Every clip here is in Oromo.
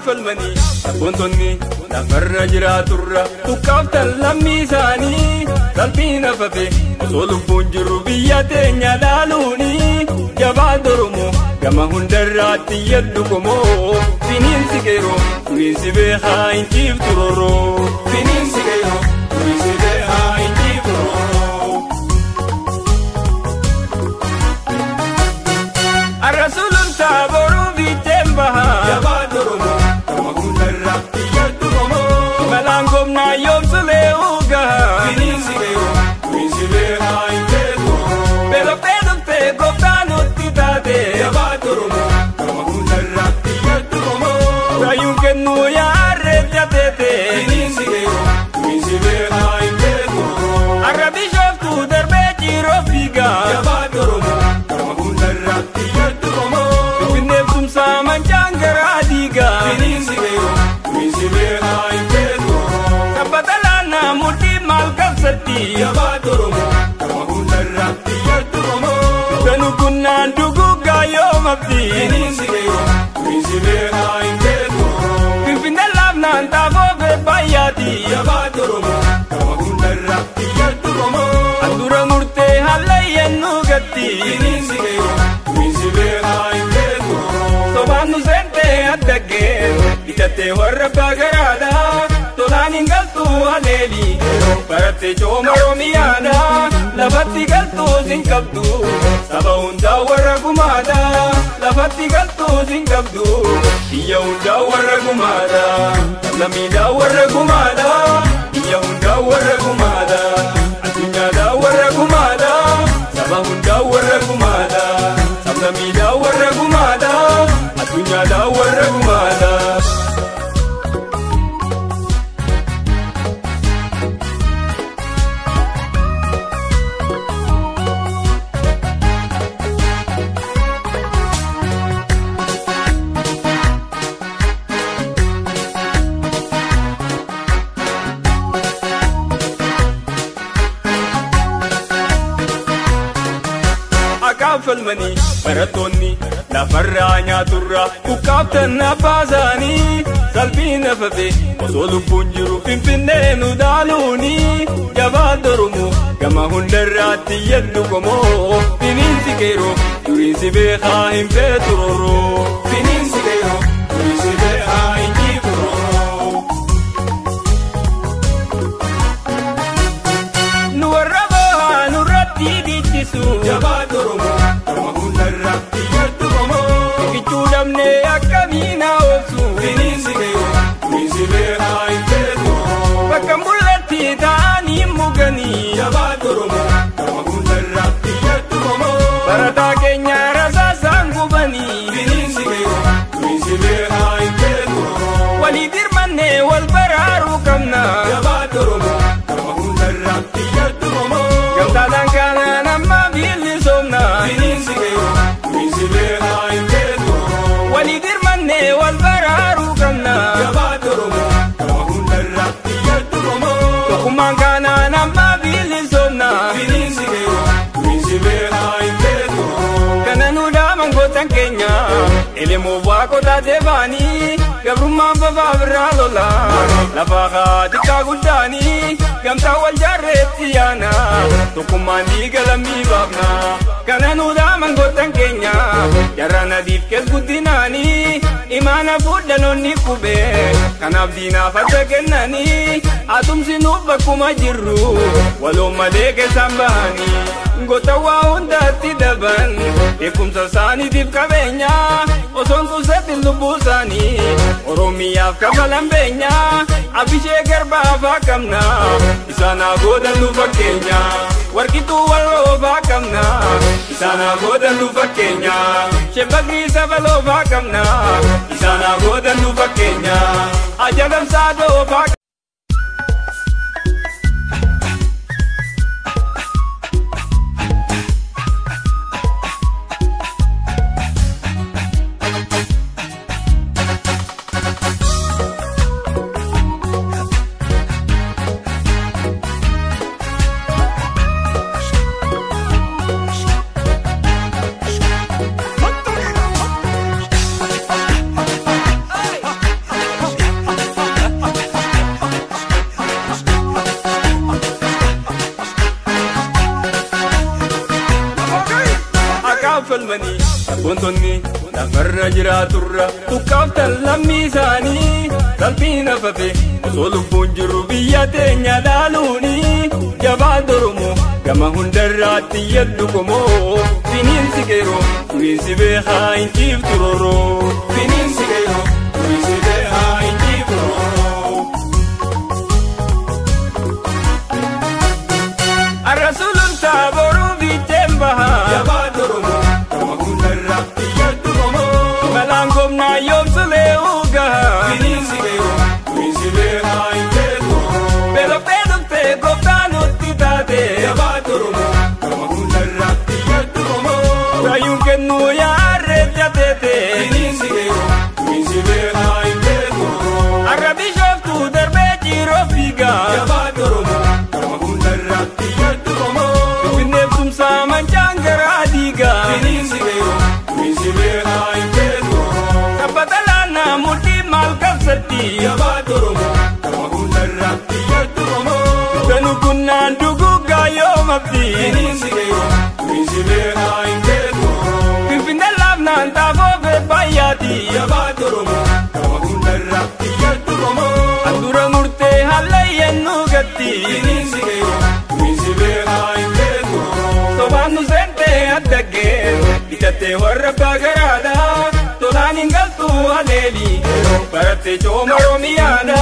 falmanii sabboontoonni lafarra jiraaturra ukkaaftan lammiisaanii salphiin hafafe osoo lubbuun jiru biyya teenya laaluuni jabaa Oromoo gama hundarraatti yaddu qomoo finiinsi qeeroo finiinsi beekaa hin ciiftu rooroo finiinsi qeeroo finiinsi beekaa hin ciiftu rooroo arrasuulun taaboruu biitteen bahaa jabaa Oromoo gama hundarraatti yaddu qomoo malaan gomnaa yoomsulee uugahaa finiinsi qeeroo finiinsi beekaa hin ciiftu rooroo beeloftee dhuftee goftaanutti taate jabaa Oromoo gama hundarraatti yaddu qomoo raayuun kennuu yaarree jateete finiinsi qeeroo finiinsi beekaa hin ciiftu rooroo arra bishooftuu darbee jiroo fiigaa jabaa Oromoo gama hundarraatti yaddu qomoo finfinneef tumsaa mancaan garaa diigaa finiinsi qeeroo finiinsi beekaa hin ciiftu rooroo tabbata laannaa mudhii maal qabsatti jabaa Oromoo gama hundarraatti yaddu qomoo tanu kunnaan duguuggaa yoo mabdi finiinsi qeeroo finiinsi beekaa hin ciiftu rooroo finfinnee laafnaan taafoo beebbaayyaati jabaa Oromoo gama hundarraatti yaddu qomoo handura murtee hallayyannuu gatti finiinsi qeeroo finiinsi beekaa hin ciiftu rooroo sobaan nu seentee addaggee bitattee warra baagaraadha tolaan hin galtuu haleeli barattee cooma Oromiyaadha lafatti galtuu sin qabdu saba hundaa warra gumaadha lafatti galtuu sin qabdu biyya hundaa warra gumaadha lammiidhaa warra gumaadha biyya hundaa warra gumaadha addunyaadhaa warra gumaadha saba hundaa warra gumaadha sablammiidhaa warra gumaadha addunyaadhaa warra gumaadha falmanii barattoonni lafarraa nyaaturra ukkaaftan abbaasaanii salphiin hafafe osoo lubbuun jiru finfinnee nu daaluuni jabaa Oromoo gama hundarraatti yaddu qomoo finiinsi qeeroo finiinsi beekaa hin feetu rooroo finiinsi qeeroo finiinsi beekaa hin ciiftu rooroo nu warra boohaa nurratti dhiichisu jabaa Oromoo gama hundarraatti yaddu qomoo kichuu dhabnee akkamiina obsu finiinsi qeeroo finiinsi beekaa hin feetu rooroo bakka mul'atti ta'anii muganii jabaa Oromoo gama hundarraatti yaddu qomoo barataa keenya rasaasaan gubanii finiinsi qeeroo finiinsi beekaa hin feetu rooroo walii dirmannee wal baraaruu qabna jabaa Oromoo gama hundarraatti yaddu qomoo gamtaadhaan kanaan amma bilisomna finiinsi qeeroo finiinsi beekaa hin feetu rooroo walii dirmannee wal baraaruu qabna jabaa Oromoo gama hundarraatti yaddu qomoo tokkummaan kanaan amma bilisomna finiinsi qeeroo finiinsi beekaa hin feetu rooroo kana nu dhaaman gootan keenya elemoo waaqotaa deebaanii gabrummaan bafaa birraa lola lafaa xiqqaa guddaanii gamtaa wal jaarreetti yaana tokkummaan dhiiga lammii baafna kana nu dhaaman gootan keenya jarraan adiif kees guddinaanii imaana fuudhanoonni qubee kanaaf diinaaf adda kennanii atumsi nuuf bakkuma jirru waloon malee keessaan bahanii goota waa hundaatti daban beekumsa isaaniitiif qabeenya osoon qusatin lubbuu isaanii Oromiyaaf kafalan beenya abishee garbaafaa qabna isaanaa goodan nu fakkeenya warqituu walloofaa qabna isaanaa goodan nu fakkeenya shebaqii safaloofaa qabna isaanaa goodan nu fakkeenya ajalamsaa doofaa falmani Bontonni lafarra jiraaturra Tukkaaftan lammiisaanii Salphina fafe osoo lubbuun jiru biyya teenya dhaaluuni Jabaan Oromoo gama hundarraatti yaddu qomoo Finiinsi geeroo finiinsi beekaa hin ciiftu rooroo Finiinsi geeroo finiinsi beekaa hin ciiftu rooroo Arrasulun taaboruu biiteen bahaa Jabaan Oromoo gama hundarraatti yaddu qomoo Malaan gomnaa yoomsulee uugahaa Finiinsi geeroo finiinsi beekaa hin ciiftu rooroo Beelofee dhuftee gooftaan nutti taate Jabaan Oromoo gama hundarraatti yaddu qomoo Raayuun kennuu yaarree jabeete Finiinsi geeroo finiinsi beekaa hin ciiftu rooroo Arra bishooftuu darbee jiroo fiigaa Jabaan Oromoo gama hundarraatti yaddu qomoo Finfinneef tumsaa mancaan garaa diigaa Finiinsi geeroo finiinsi beekaa hin ciiftu rooroo Tabbata laannaa mudhii maal qabsatti Jabaan Oromoo gama hundarraatti yaddu qomoo Ganu kunnaan duguggaa yoo mabdi Finiinsi geeroo finiinsi beekaa hin ciiftu rooroo Finfinnee laafnaan taafoo beebbaayyaati Jabaan Oromoo gama hundarraatti yaddu qomoo Handura murtee hallayyan nu gatti Finiinsi geeroo finiinsi beekaa hin ciiftu rooroo Sobaan nu seentee addaggee bitattee warra baagaraadha Tolaan hin galtuu haleeli barattee cooma Oromiyaadha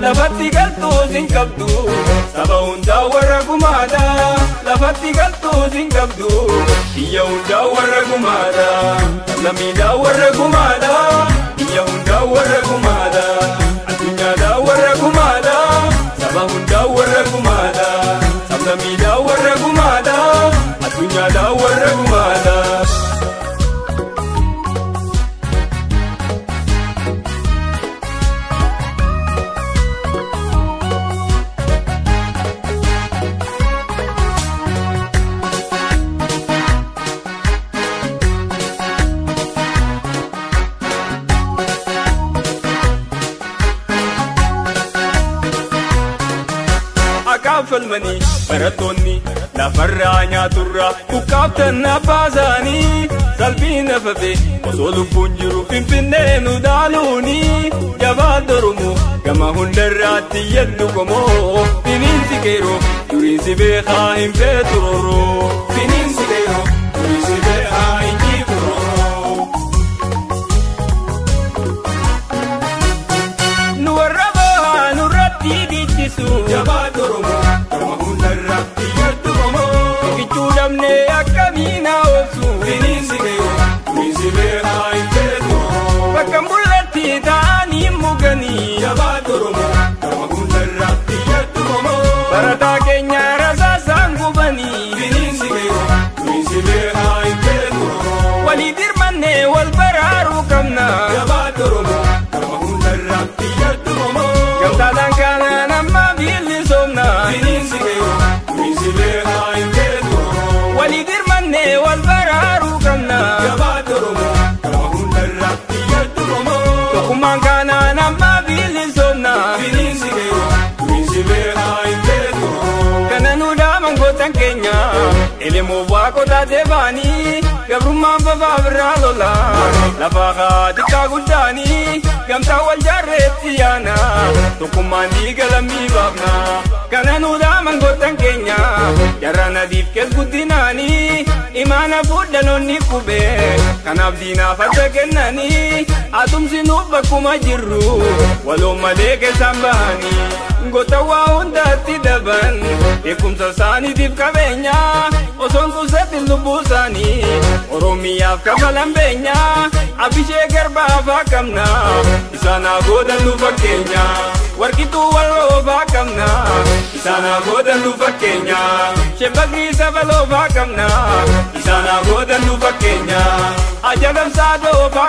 Lafatti galtuu sin qabdu saba hundaa warra gumaadha Lafatti galtuu sin qabdu biyya hundaa warra gumaadha Lammiidhaa warra gumaadha biyya hundaa warra gumaadha Addunyaadhaa warra gumaadha saba hundaa warra gumaadha Lammiidhaa warra gumaadha addunyaadhaa warra gumaadha falmani barattoonni lafarraa nyaaturra Tukkaaftan abbaasaanii salphina fafe osoo lubbuun jiru Finfinnee nu dhaaluuni Jabaan Oromoo gama hundarraatti yaddu qomoo Finiinsi geeroo finiinsi beekaa hin feetu rooroo Finiinsi geeroo finiinsi beekaa hin ciiftu rooroo Nu warra boohaa nurratti dhiichisu Jabaan Oromoo akkamiina obsu Finiinsi geeroo finiinsi beekaa hin feetu rooroo Bakka mul'atti ta'anii muganii Jabaan Oromoo gama hundarraatti yaddu qomoo Barataa keenya rasaasaan gubanii Finiinsi geeroo finiinsi beekaa hin feetu rooroo Walii dirmannee wal baraaruu qabna Jabaan Oromoo gama hundarraatti yaddu qomoo Gamtaadhaan kanaan amma bilisoomna Finiinsi geeroo finiinsi beekaa hin feetu rooroo Walii dirmannee wal baraaruu qabna Jabaan Oromoo gama hundarraatti yaddu qomoo Tokkummaan kanaan amma bilisoomna Finiinsi geeroo finiinsi beekaa hin feetu rooroo Kana nu dhaaman gootan keenya Elemoo waaqotaa deebaanii Gabrummaan fafaa birraa lola Lafaa haa xiqqaa guddaanii Gamtaa wal jaarreetti yaana Tokkummaan dhiiga lammii baafna Kana nu dhaaman gootan keenya Jarraan adiif kees guddinaanii Imaana fuudhaloonni qubee Kanaaf diinaaf adda kennanii Atumsi nuuf bakkuma jirru Waloon malee keessaan bahanii Goota waa hundaatti daban Beekumsa isaaniitiif qabeenya Osoon kuusatiin lubbuu isaanii Oromiyaaf kafalan beenya Abishee garbaafaa qabna Isaanaa goodan nu fakkeenya Warqituu walloofaa qabna Isaanaa goodan nu fakkeenya Shebagriisa baloofaa qabna Isaanaa goodan nu fakkeenya Ajalamsaa doofaa